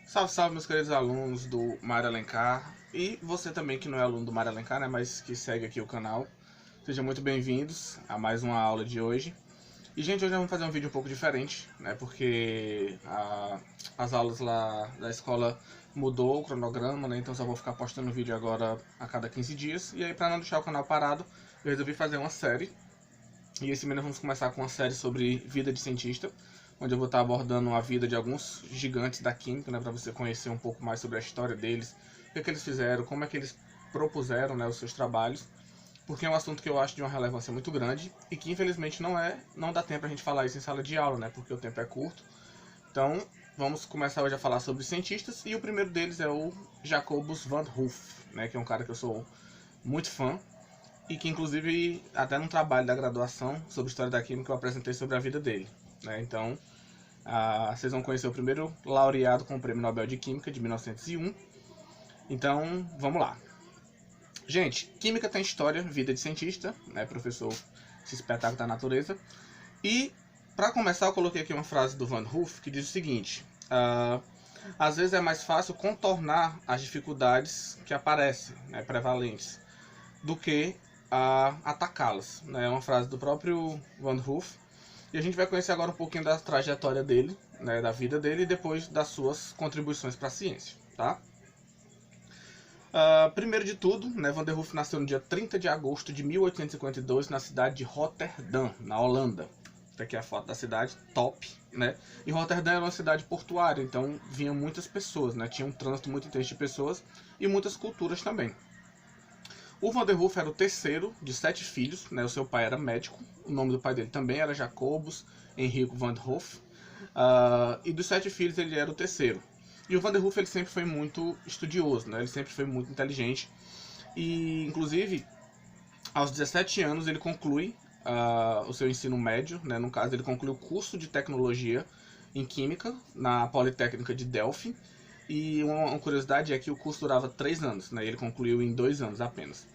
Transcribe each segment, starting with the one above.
Salve, salve, meus queridos alunos do Mário Alencar e você também que não é aluno do Mário Alencar, né, mas que segue aqui o canal. Sejam muito bem-vindos a mais uma aula de hoje. E, gente, hoje nós vamos fazer um vídeo um pouco diferente, né, porque as aulas lá da escola mudou o cronograma, né, então só vou ficar postando vídeo agora a cada 15 dias. E aí, para não deixar o canal parado, eu resolvi fazer uma série. E esse mês nós vamos começar com uma série sobre vida de cientista, onde eu vou estar abordando a vida de alguns gigantes da química, né, para você conhecer um pouco mais sobre a história deles, o que eles fizeram, como é que eles propuseram, né, os seus trabalhos, porque é um assunto que eu acho de uma relevância muito grande e que infelizmente não dá tempo a gente falar isso em sala de aula, né, porque o tempo é curto. Então vamos começar hoje a falar sobre cientistas e o primeiro deles é o Jacobus van Hoof, né, que é um cara que eu sou muito fã. E que inclusive até num trabalho da graduação sobre história da química eu apresentei sobre a vida dele, né? Então vocês vão conhecer o primeiro laureado com o Prêmio Nobel de Química de 1901. Então vamos lá. Gente, química tem história, vida de cientista, né, professor, esse espetáculo da natureza. E para começar eu coloquei aqui uma frase do Van Hoof que diz o seguinte: às vezes é mais fácil contornar as dificuldades que aparecem, né, prevalentes, do que atacá-las, né? É uma frase do próprio Van Hoof. E a gente vai conhecer agora um pouquinho da trajetória dele, né, da vida dele e depois das suas contribuições para a ciência, tá? Primeiro de tudo, né, Van der Hoof nasceu no dia 30 de agosto de 1852 na cidade de Rotterdam, na Holanda. Aqui é a foto da cidade, top, né? E Rotterdam era uma cidade portuária, então vinham muitas pessoas, né? Tinha um trânsito muito intenso de pessoas e muitas culturas também. O Van der Hoof era o terceiro de 7 filhos, né? O seu pai era médico, o nome do pai dele também era Jacobus Henrico van Hoof, e dos 7 filhos ele era o terceiro. E o Van der Hoof ele sempre foi muito estudioso, né? Ele sempre foi muito inteligente e, inclusive, aos 17 anos ele conclui o seu ensino médio, né? No caso ele conclui o curso de tecnologia em química na Politécnica de Delphi. E uma curiosidade é que o curso durava 3 anos, né? Ele concluiu em 2 anos apenas.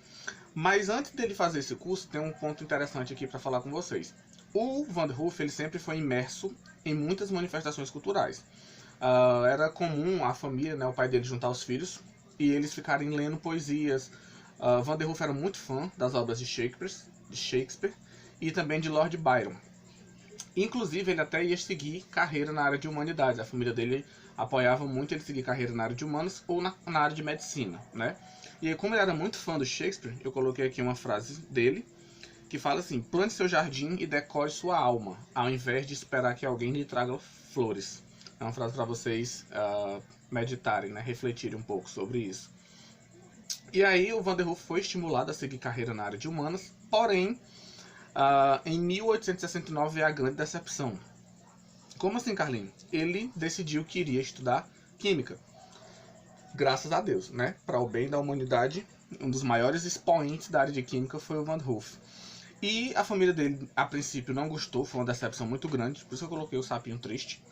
Mas antes dele fazer esse curso, tem um ponto interessante aqui para falar com vocês. O Van der Hoof ele sempre foi imerso em muitas manifestações culturais. Era comum a família, né, o pai dele juntar os filhos e eles ficarem lendo poesias. Van der Hoof era muito fã das obras de Shakespeare e também de Lord Byron. Inclusive, ele até ia seguir carreira na área de humanidades. A família dele apoiava muito ele seguir carreira na área de humanas ou na área de medicina, né? E aí, como ele era muito fã do Shakespeare, eu coloquei aqui uma frase dele que fala assim: plante seu jardim e decore sua alma, ao invés de esperar que alguém lhe traga flores. É uma frase para vocês meditarem, né? Refletirem um pouco sobre isso. E aí, o Van der Hoof foi estimulado a seguir carreira na área de humanas, porém, em 1869 veio a grande decepção. Como assim, Carlinhos? Ele decidiu que iria estudar química. Graças a Deus, né? Para o bem da humanidade, um dos maiores expoentes da área de química foi o Van Hoof. E a família dele, a princípio, não gostou, foi uma decepção muito grande, por isso que eu coloquei o sapinho triste.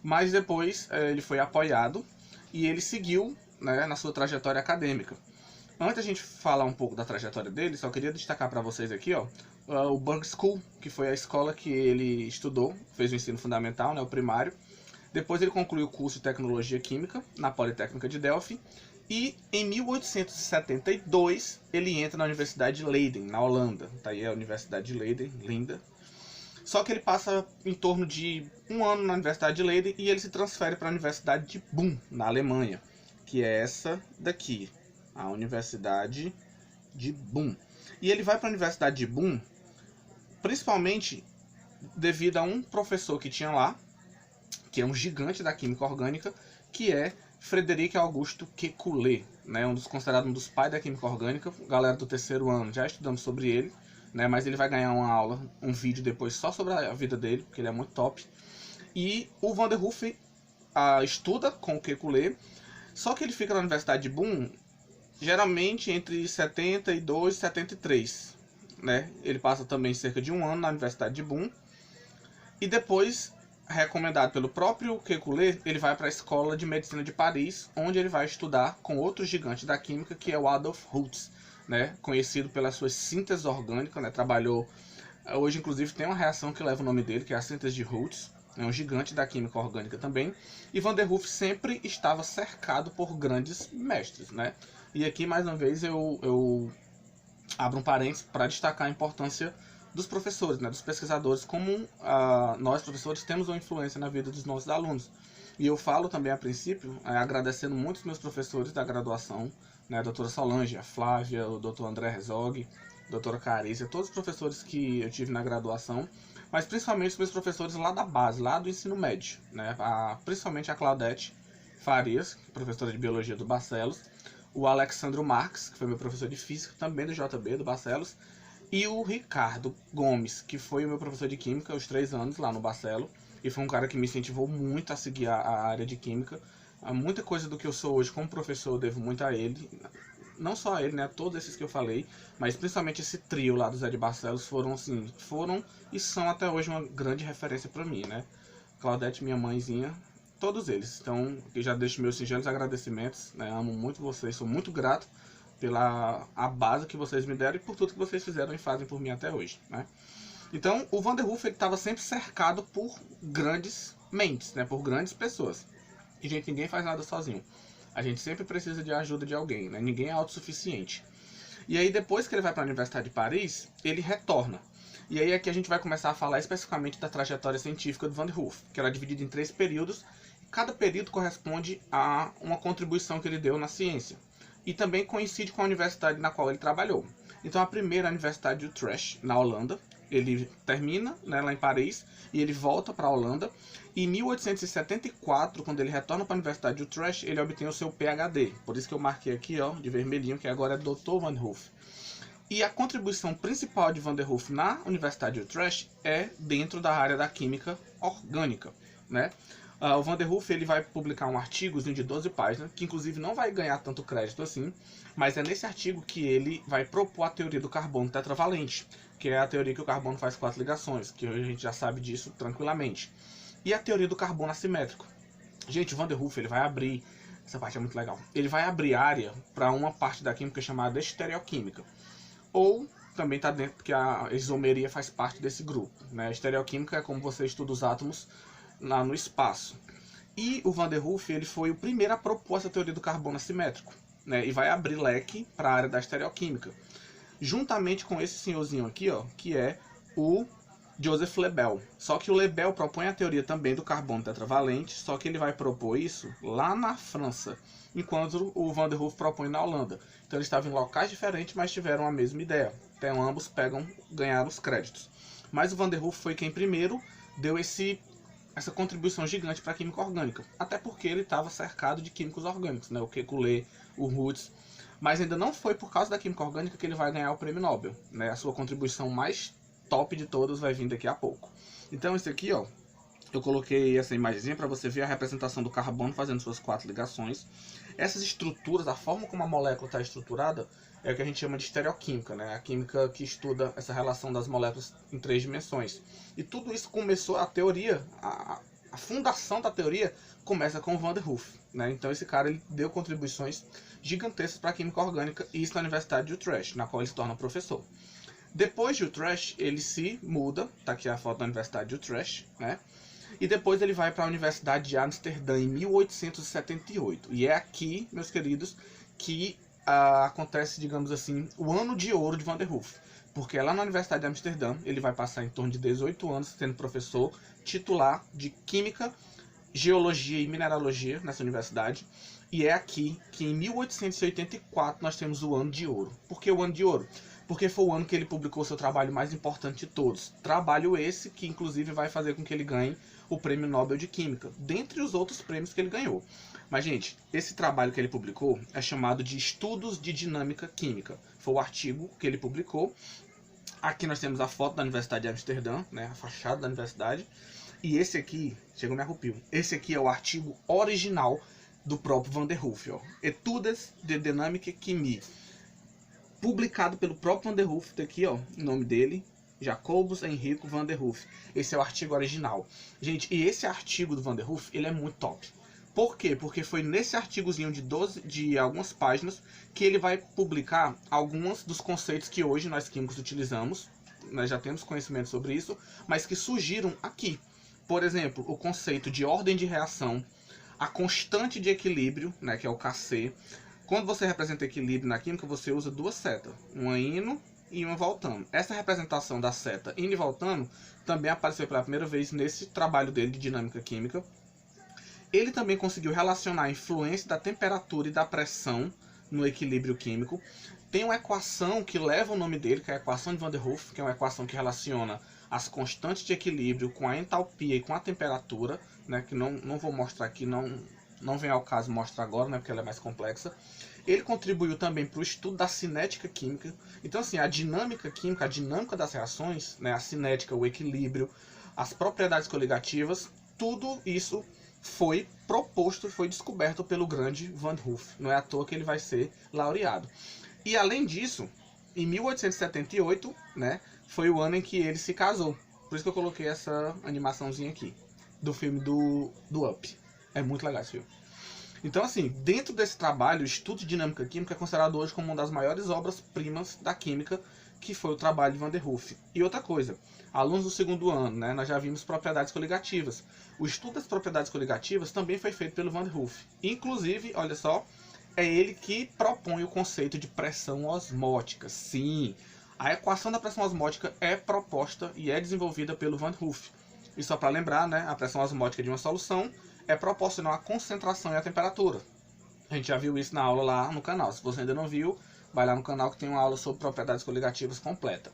Mas depois ele foi apoiado e ele seguiu, né, na sua trajetória acadêmica. Antes da gente falar um pouco da trajetória dele, só queria destacar para vocês aqui, ó, o Burke School, que foi a escola que ele estudou, fez o ensino fundamental, né, o primário. Depois ele concluiu o curso de Tecnologia Química na Politécnica de Delphi. E em 1872 ele entra na Universidade de Leiden, na Holanda. Tá aí a Universidade de Leiden, linda. Só que ele passa em torno de 1 ano na Universidade de Leiden e ele se transfere para a Universidade de Bonn, na Alemanha, que é essa daqui, a Universidade de Bonn. E ele vai para a Universidade de Bonn principalmente devido a um professor que tinha lá, que é um gigante da química orgânica, que é Frederic Auguste Kekulé, né, considerado um dos pais da química orgânica. Galera do terceiro ano já estudamos sobre ele, né, mas ele vai ganhar uma aula, um vídeo depois só sobre a vida dele, porque ele é muito top. E o Van der Hoof estuda com o Kekulé, só que ele fica na Universidade de Bonn geralmente entre 72 e 73, né? Ele passa também cerca de 1 ano na Universidade de Bonn e depois, recomendado pelo próprio Kekulé, ele vai para a Escola de Medicina de Paris, onde ele vai estudar com outro gigante da química, que é o Adolf Hutz, né? Conhecido pelas suas sínteses orgânicas, né? Trabalhou, hoje inclusive tem uma reação que leva o nome dele, que é a síntese de Hutz, é um gigante da química orgânica também, e Van der Rohe sempre estava cercado por grandes mestres, né? E aqui, mais uma vez, eu abro um parênteses para destacar a importância dos professores, né, dos pesquisadores, como nós, professores, temos uma influência na vida dos nossos alunos. E eu falo também, a princípio, agradecendo muito os meus professores da graduação, né, a doutora Solange, a Flávia, o doutor André Herzog, a doutora Carícia, todos os professores que eu tive na graduação, mas principalmente os meus professores lá da base, lá do ensino médio, né, principalmente a Claudete Farias, professora de Biologia do Barcelos, o Alexandro Marques, que foi meu professor de Física, também do JB, do Barcelos, e o Ricardo Gomes, que foi o meu professor de Química, os 3 anos lá no Barcelo, e foi um cara que me incentivou muito a seguir a área de Química. Muita coisa do que eu sou hoje como professor eu devo muito a ele, não só a ele, né, a todos esses que eu falei, mas principalmente esse trio lá do Zé de Barcelos foram e são até hoje uma grande referência para mim, né? Claudete, minha mãezinha, todos eles. Então, eu já deixo meus singelos agradecimentos, né? Amo muito vocês, sou muito grato pela base que vocês me deram e por tudo que vocês fizeram e fazem por mim até hoje, né? Então, o Van der Rohe estava sempre cercado por grandes mentes, né? Por grandes pessoas. E, gente, ninguém faz nada sozinho. A gente sempre precisa de ajuda de alguém, né? Ninguém é autossuficiente. E aí, depois que ele vai para a Universidade de Paris, ele retorna. E aí aqui a gente vai começar a falar especificamente da trajetória científica do Van der Rohe, que ela é dividida em 3 períodos. Cada período corresponde a uma contribuição que ele deu na ciência. E também coincide com a universidade na qual ele trabalhou. Então, a primeira é a Universidade de Utrecht, na Holanda. Ele termina, né, lá em Paris e ele volta para a Holanda. E em 1874, quando ele retorna para a Universidade de Utrecht, ele obtém o seu PhD. Por isso que eu marquei aqui, ó, de vermelhinho, que agora é Dr. Van der Rohe. E a contribuição principal de Van der Rohe na Universidade de Utrecht é dentro da área da química orgânica, né? O Van der Rohe ele vai publicar um artigozinho de 12 páginas, que inclusive não vai ganhar tanto crédito assim, mas é nesse artigo que ele vai propor a teoria do carbono tetravalente, que é a teoria que o carbono faz 4 ligações, que hoje a gente já sabe disso tranquilamente. E a teoria do carbono assimétrico. Gente, o Van der Rohe ele vai abrir, essa parte é muito legal, ele vai abrir área para uma parte da química chamada estereoquímica. Ou também está dentro, que a isomeria faz parte desse grupo, né? A estereoquímica é como você estuda os átomos lá no espaço. E o Van der Rohe ele foi o primeiro a propor essa teoria do carbono assimétrico, né? E vai abrir leque para a área da estereoquímica. Juntamente com esse senhorzinho aqui, ó, que é o Joseph Lebel. Só que o Lebel propõe a teoria também do carbono tetravalente, só que ele vai propor isso lá na França, enquanto o Van der Rohe propõe na Holanda. Então eles estavam em locais diferentes, mas tiveram a mesma ideia. Então ambos ganharam os créditos. Mas o Van der Rohe foi quem primeiro deu essa contribuição gigante para a química orgânica. Até porque ele estava cercado de químicos orgânicos, né? O Kekulé, o Roots. Mas ainda não foi por causa da química orgânica que ele vai ganhar o prêmio Nobel, né? A sua contribuição mais top de todas vai vir daqui a pouco. Então esse aqui, ó, eu coloquei essa imagenzinha para você ver a representação do carbono fazendo suas 4 ligações. Essas estruturas, a forma como a molécula está estruturada, é o que a gente chama de estereoquímica, né? A química que estuda essa relação das moléculas em 3 dimensões. E tudo isso começou, a teoria, a fundação da teoria começa com o Van der Rohe, né? Então esse cara ele deu contribuições gigantescas para a química orgânica, e isso na Universidade de Utrecht, na qual ele se torna professor. Depois de Utrecht, ele se muda, tá aqui a foto da Universidade de Utrecht, né? E depois ele vai para a Universidade de Amsterdã em 1878. E é aqui, meus queridos, que acontece, digamos assim, o ano de ouro de Van der Rohe. Porque lá na Universidade de Amsterdã, ele vai passar em torno de 18 anos sendo professor titular de Química, Geologia e Mineralogia nessa universidade. E é aqui que em 1884 nós temos o ano de ouro. Por que o ano de ouro? Porque foi o ano que ele publicou seu trabalho mais importante de todos. Trabalho esse que inclusive vai fazer com que ele ganhe o Prêmio Nobel de Química, dentre os outros prêmios que ele ganhou. Mas, gente, esse trabalho que ele publicou é chamado de Estudos de Dinâmica Química. Foi o artigo que ele publicou. Aqui nós temos a foto da Universidade de Amsterdã, né, a fachada da universidade. E esse aqui, chegou me arrepio, esse aqui é o artigo original do próprio Van der Rohe, ó. Etudes de Dynamische Chemie. Publicado pelo próprio Van der Rohe, tá aqui, ó, o nome dele, Jacobus Henrico Van der Rohe. Esse é o artigo original. Gente, e esse artigo do Van der Rohe, ele é muito top. Por quê? Porque foi nesse artigozinho de algumas páginas que ele vai publicar alguns dos conceitos que hoje nós químicos utilizamos. Nós já temos conhecimento sobre isso, mas que surgiram aqui. por exemplo, o conceito de ordem de reação, a constante de equilíbrio, né, que é o Kc. Quando você representa equilíbrio na química, você usa duas setas, uma indo e uma voltando. Essa representação da seta indo e voltando também apareceu pela primeira vez nesse trabalho dele de dinâmica química. Ele também conseguiu relacionar a influência da temperatura e da pressão no equilíbrio químico. Tem uma equação que leva o nome dele, que é a equação de Van der Hoef, que é uma equação que relaciona as constantes de equilíbrio com a entalpia e com a temperatura, né, que não vou mostrar aqui, não vem ao caso mostrar agora, né, porque ela é mais complexa. Ele contribuiu também para o estudo da cinética química. Então, assim, a dinâmica química, a dinâmica das reações, né, a cinética, o equilíbrio, as propriedades coligativas, tudo isso foi proposto, foi descoberto pelo grande Van der Hoef. Não é à toa que ele vai ser laureado. E além disso, em 1878, né, foi o ano em que ele se casou. Por isso que eu coloquei essa animaçãozinha aqui, do filme do Up. É muito legal esse filme. Então, assim, dentro desse trabalho, o estudo de dinâmica química é considerado hoje como uma das maiores obras-primas da química, que foi o trabalho de Van der Hoef. E outra coisa, alunos do segundo ano, né, nós já vimos propriedades coligativas. O estudo das propriedades coligativas também foi feito pelo Van der Hoef. Inclusive, olha só, é ele que propõe o conceito de pressão osmótica. Sim, a equação da pressão osmótica é proposta e é desenvolvida pelo Van der Hoef. E só para lembrar, né, a pressão osmótica de uma solução é proporcional à concentração e à temperatura. A gente já viu isso na aula lá no canal. Se você ainda não viu, vai lá no canal que tem uma aula sobre propriedades coligativas completa.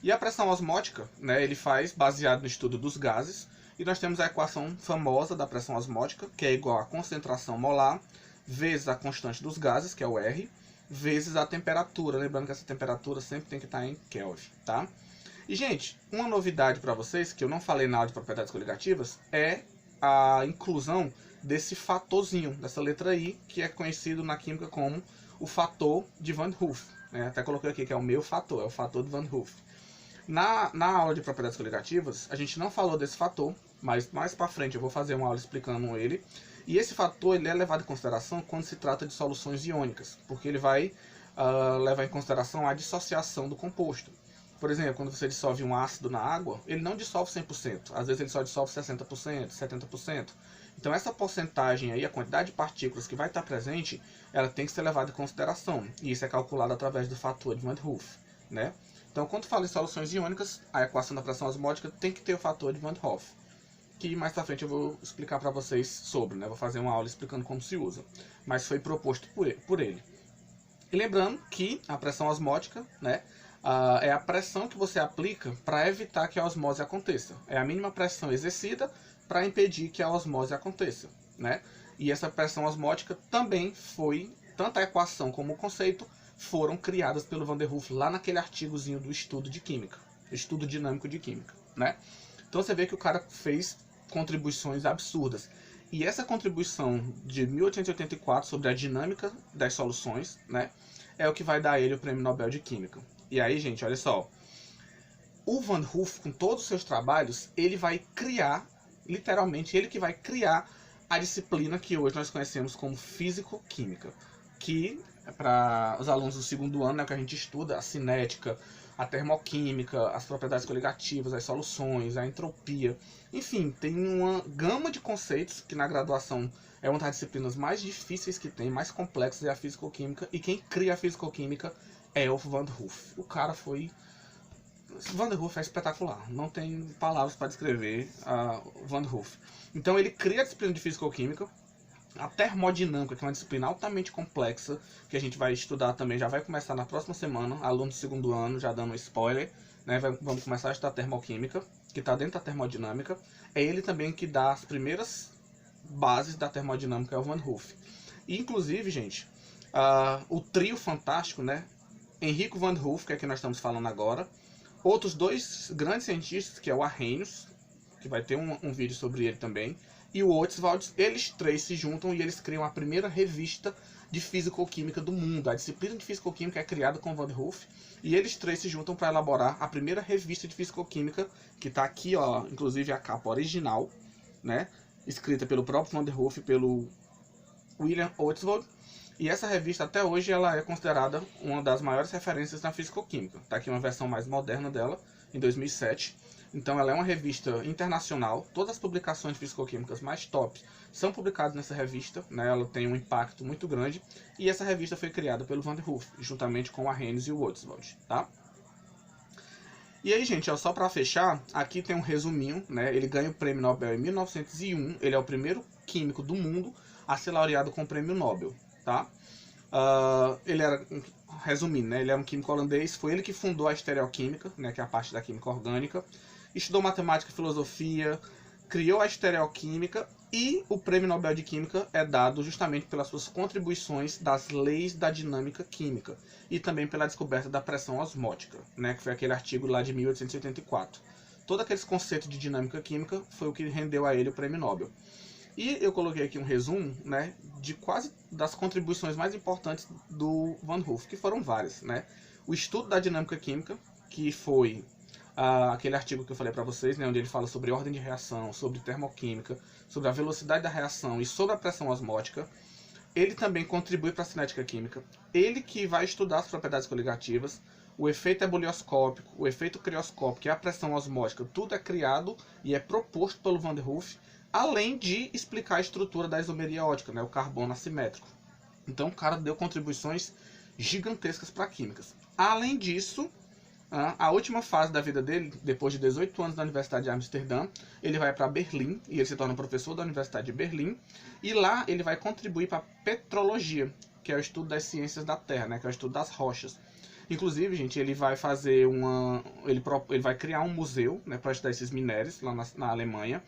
E a pressão osmótica, né, ele faz baseado no estudo dos gases. E nós temos a equação famosa da pressão osmótica, que é igual à concentração molar vezes a constante dos gases, que é o R, vezes a temperatura. Lembrando que essa temperatura sempre tem que estar em Kelvin, tá? E, gente, uma novidade para vocês, que eu não falei na aula de propriedades coligativas, é a inclusão desse fatorzinho, dessa letra I, que é conhecido na química como o fator de Van der Hoef. Né? Até coloquei aqui que é o meu fator, é o fator de Van der Hoef. Na aula de propriedades coligativas, a gente não falou desse fator, mas mais para frente eu vou fazer uma aula explicando ele. E esse fator ele é levado em consideração quando se trata de soluções iônicas, porque ele vai levar em consideração a dissociação do composto. Por exemplo, quando você dissolve um ácido na água, ele não dissolve 100%. Às vezes ele só dissolve 60%, 70%. Então essa porcentagem aí, a quantidade de partículas que vai estar presente, ela tem que ser levada em consideração. E isso é calculado através do fator de Van der Hoef, né? Então, quando fala em soluções iônicas, a equação da pressão osmótica tem que ter o fator de Van der Hoef, que mais pra frente eu vou explicar para vocês sobre, né? Vou fazer uma aula explicando como se usa. Mas foi proposto por ele. E lembrando que a pressão osmótica, né, é a pressão que você aplica para evitar que a osmose aconteça. É a mínima pressão exercida para impedir que a osmose aconteça, né? E essa pressão osmótica também foi, tanto a equação como o conceito, foram criadas pelo Van der Hoef lá naquele artigozinho do estudo de química, estudo dinâmico de química, né? Então você vê que o cara fez contribuições absurdas. E essa contribuição de 1884 sobre a dinâmica das soluções, né, é o que vai dar a ele o Prêmio Nobel de Química. E aí, gente, olha só. O Van der Hoef, com todos os seus trabalhos, ele vai criar, literalmente, ele que vai criar a disciplina que hoje nós conhecemos como físico-química. Que, para os alunos do segundo ano, é o que a gente estuda, a cinética, a termoquímica, as propriedades coligativas, as soluções, a entropia. Enfim, tem uma gama de conceitos que na graduação é uma das disciplinas mais difíceis que tem, mais complexas, é a físico-química. E quem cria a físico-química é o Van der Hoef. O cara foi... Van der Hoef é espetacular. Não tem palavras para descrever o Van der Hoef. Então ele cria a disciplina de físico-química. A termodinâmica, que é uma disciplina altamente complexa, que a gente vai estudar também, já vai começar na próxima semana, aluno do segundo ano, já dando um spoiler, né? Vamos começar a estudar termoquímica, que está dentro da termodinâmica. É ele também que dá as primeiras bases da termodinâmica, é o Van der Hoef. E, inclusive, gente, o trio fantástico, né? Enrico Van der Hoef, que é quem nós estamos falando agora. Outros dois grandes cientistas, que é o Arrhenius, que vai ter um vídeo sobre ele também. E o Ostwald, eles três se juntam e eles criam a primeira revista de físico-química do mundo. A disciplina de físico-química é criada com Van der Hoef. E eles três se juntam para elaborar a primeira revista de físico-química, que está aqui, ó, inclusive a capa original, né? Escrita pelo próprio Van der Hoef e pelo William Ostwald. E essa revista, até hoje, ela é considerada uma das maiores referências na físico-química. Está aqui uma versão mais moderna dela, em 2007. Então ela é uma revista internacional, todas as publicações físico-químicas mais top são publicadas nessa revista, né? Ela tem um impacto muito grande, e essa revista foi criada pelo Van der Hoef, juntamente com o Arrhenius e o Ostwald, tá? E aí, gente, ó, só para fechar, aqui tem um resuminho, né? Ele ganha o Prêmio Nobel em 1901, ele é o primeiro químico do mundo a ser laureado com o Prêmio Nobel, tá? Ele era, resumindo, né? Ele é um químico holandês, foi ele que fundou a estereoquímica, né? Que é a parte da química orgânica, estudou matemática e filosofia, criou a estereoquímica, e o Prêmio Nobel de Química é dado justamente pelas suas contribuições das leis da dinâmica química e também pela descoberta da pressão osmótica, né, que foi aquele artigo lá de 1884. Todos aqueles conceitos de dinâmica química foi o que rendeu a ele o Prêmio Nobel. E eu coloquei aqui um resumo, né, de quase das contribuições mais importantes do Van Hoef, que foram várias, né? O estudo da dinâmica química, que foi aquele artigo que eu falei para vocês, né, onde ele fala sobre ordem de reação, sobre termoquímica, sobre a velocidade da reação e sobre a pressão osmótica. Ele também contribui para a cinética química. Ele que vai estudar as propriedades coligativas, o efeito ebulioscópico, o efeito crioscópico e a pressão osmótica, tudo é criado e é proposto pelo Van der Hoef, além de explicar a estrutura da isomeria ótica, né, o carbono assimétrico. Então o cara deu contribuições gigantescas para químicas. Além disso, a última fase da vida dele, depois de 18 anos na Universidade de Amsterdã, ele vai para Berlim, e ele se torna professor da Universidade de Berlim, e lá ele vai contribuir para a petrologia, que é o estudo das ciências da Terra, né, que é o estudo das rochas. Inclusive, gente, ele vai fazer ele vai criar um museu, né, para estudar esses minérios lá na Alemanha.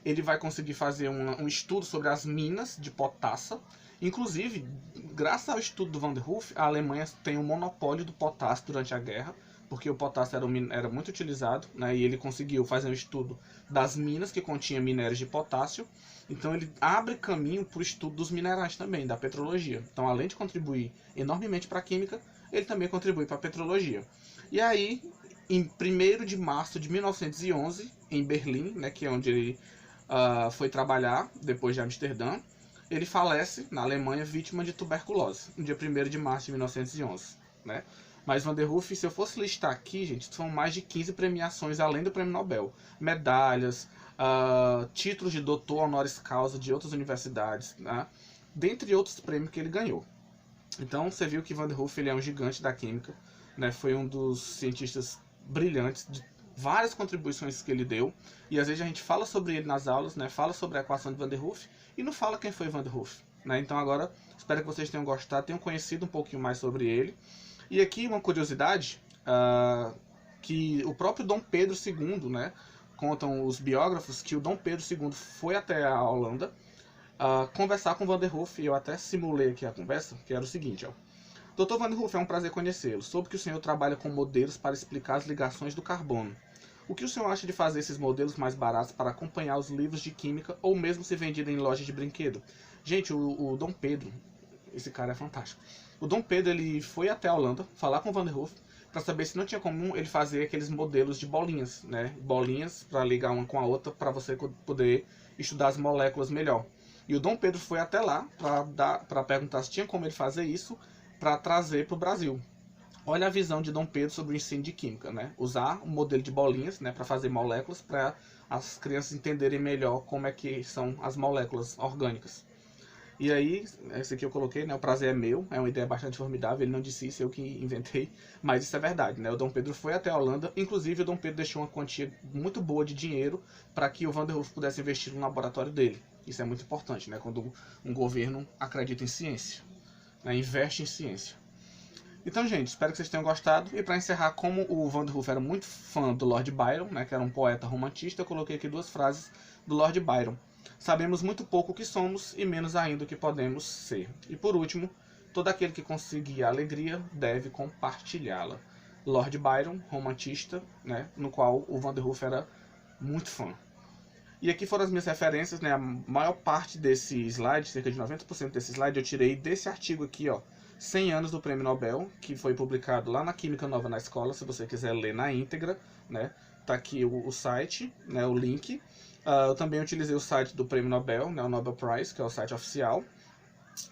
Ele vai conseguir fazer um estudo sobre as minas de potassa. Inclusive, graças ao estudo do Van der Hoef, a Alemanha tem um monopólio do potássio durante a guerra, porque o potássio era muito utilizado, né, e ele conseguiu fazer um estudo das minas que continham minérios de potássio. Então ele abre caminho para o estudo dos minerais também, da petrologia. Então, além de contribuir enormemente para a química, ele também contribui para a petrologia. E aí, em 1º de março de 1911, em Berlim, né, que é onde ele foi trabalhar depois de Amsterdã, ele falece na Alemanha vítima de tuberculose, no dia 1º de março de 1911, né? Mas Van der Hoef, se eu fosse listar aqui, gente, são mais de 15 premiações além do Prêmio Nobel. Medalhas, títulos de doutor honoris causa de outras universidades, né? Dentre outros prêmios que ele ganhou. Então você viu que Van der Hoef, ele é um gigante da química, né? Foi um dos cientistas brilhantes, de várias contribuições que ele deu. E às vezes a gente fala sobre ele nas aulas, né? Fala sobre a equação de Van der Hoef e não fala quem foi Van der Hoef, né? Então agora, espero que vocês tenham gostado, tenham conhecido um pouquinho mais sobre ele. E aqui uma curiosidade, que o próprio Dom Pedro II, né, contam os biógrafos que o Dom Pedro II foi até a Holanda conversar com Van der Hoef, e eu até simulei aqui a conversa, que era o seguinte, ó. Dr. Van der Hoef, é um prazer conhecê-lo. Soube que o senhor trabalha com modelos para explicar as ligações do carbono. O que o senhor acha de fazer esses modelos mais baratos para acompanhar os livros de química ou mesmo ser vendido em lojas de brinquedo? Gente, o Dom Pedro, esse cara é fantástico. O Dom Pedro, ele foi até a Holanda falar com o Van der Hoef para saber se não tinha como ele fazer aqueles modelos de bolinhas, né? Bolinhas para ligar uma com a outra para você poder estudar as moléculas melhor. E o Dom Pedro foi até lá para perguntar se tinha como ele fazer isso para trazer para o Brasil. Olha a visão de Dom Pedro sobre o ensino de química, né? Usar um modelo de bolinhas, né, para fazer moléculas, para as crianças entenderem melhor como é que são as moléculas orgânicas. E aí, esse aqui eu coloquei, né? O prazer é meu, é uma ideia bastante formidável, ele não disse isso, eu que inventei, mas isso é verdade, né? O Dom Pedro foi até a Holanda, inclusive o Dom Pedro deixou uma quantia muito boa de dinheiro para que o Van der Hoef pudesse investir no laboratório dele. Isso é muito importante, né? Quando um governo acredita em ciência, né? Investe em ciência. Então, gente, espero que vocês tenham gostado. E para encerrar, como o Van der Hoef era muito fã do Lord Byron, né? Que era um poeta romantista, eu coloquei aqui 2 frases do Lord Byron. Sabemos muito pouco o que somos e menos ainda o que podemos ser. E por último, todo aquele que conseguir a alegria deve compartilhá-la. Lord Byron, romantista, né, no qual o Van der Hoef era muito fã. E aqui foram as minhas referências, né, a maior parte desse slide, cerca de 90% desse slide, eu tirei desse artigo aqui, ó, 100 anos do Prêmio Nobel, que foi publicado lá na Química Nova na Escola, se você quiser ler na íntegra, né, tá aqui o site, né, o link. Eu também utilizei o site do Prêmio Nobel, né, o Nobel Prize, que é o site oficial.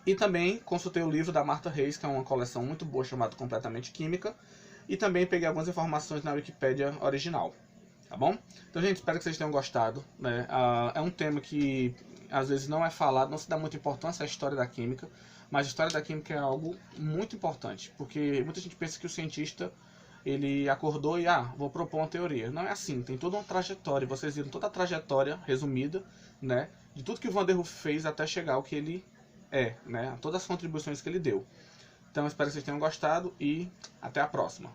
E também consultei o livro da Martha Reis, que é uma coleção muito boa chamada Completamente Química. E também peguei algumas informações na Wikipédia original. tá bom? Então, gente, espero que vocês tenham gostado, né? É um tema que às vezes não é falado, não se dá muita importância à história da química, mas a história da química é algo muito importante, porque muita gente pensa que o cientista ele acordou e, vou propor uma teoria. Não é assim, tem toda uma trajetória, vocês viram toda a trajetória resumida, né, de tudo que o Van der Rohe fez até chegar ao que ele é, né, todas as contribuições que ele deu. Então, espero que vocês tenham gostado e até a próxima.